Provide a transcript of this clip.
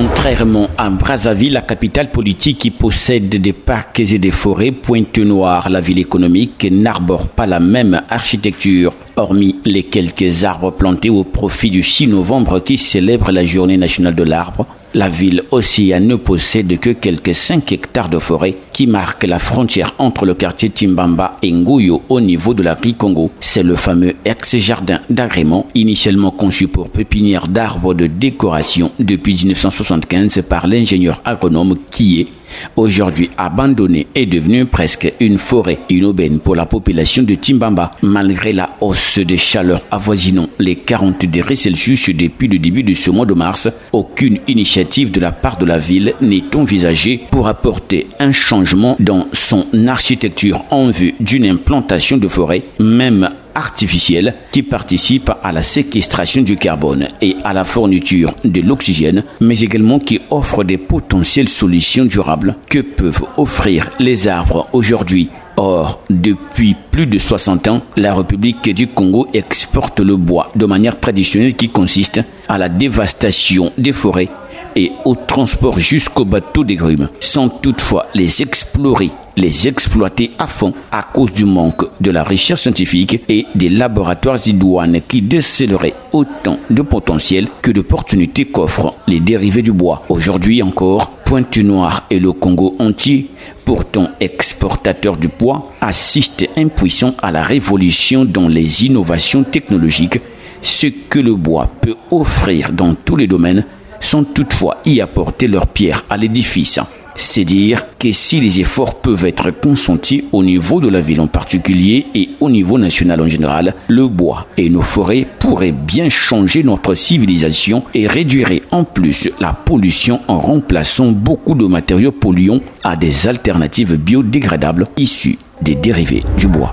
Contrairement à Brazzaville, la capitale politique qui possède des parcs et des forêts, Pointe-Noire, la ville économique, n'arbore pas la même architecture. Hormis les quelques arbres plantés au profit du 6 novembre qui célèbre la journée nationale de l'arbre, la ville océane ne possède que quelques 5 hectares de forêt qui marquent la frontière entre le quartier Timbamba et Nguyo au niveau de la Congo. C'est le fameux ex-jardin d'agrément, initialement conçu pour pépinière d'arbres de décoration depuis 1975 par l'ingénieur agronome qui est aujourd'hui abandonné et devenu presque une forêt, une aubaine pour la population de Timbamba. Malgré la hausse des chaleurs avoisinant les 40 degrés Celsius depuis le début de ce mois de mars, aucune initiative de la part de la ville n'est envisagée pour apporter un changement dans son architecture en vue d'une implantation de forêt, même artificielle, qui participe à la séquestration du carbone et à la fourniture de l'oxygène, mais également qui offre des potentielles solutions durables que peuvent offrir les arbres aujourd'hui. Or, depuis plus de 60 ans, la République du Congo exporte le bois de manière traditionnelle qui consiste à la dévastation des forêts et au transport jusqu'au bateau des grumes, sans toutefois les explorer, les exploiter à fond à cause du manque de la recherche scientifique et des laboratoires idoines qui décèleraient autant de potentiel que d'opportunités qu'offrent les dérivés du bois. Aujourd'hui encore, Pointe-Noire et le Congo entier, pourtant exportateurs du bois, assistent impuissants à la révolution dans les innovations technologiques, ce que le bois peut offrir dans tous les domaines, sans toutefois y apporter leur pierre à l'édifice. C'est dire que si les efforts peuvent être consentis au niveau de la ville en particulier et au niveau national en général, le bois et nos forêts pourraient bien changer notre civilisation et réduire en plus la pollution en remplaçant beaucoup de matériaux polluants à des alternatives biodégradables issues des dérivés du bois.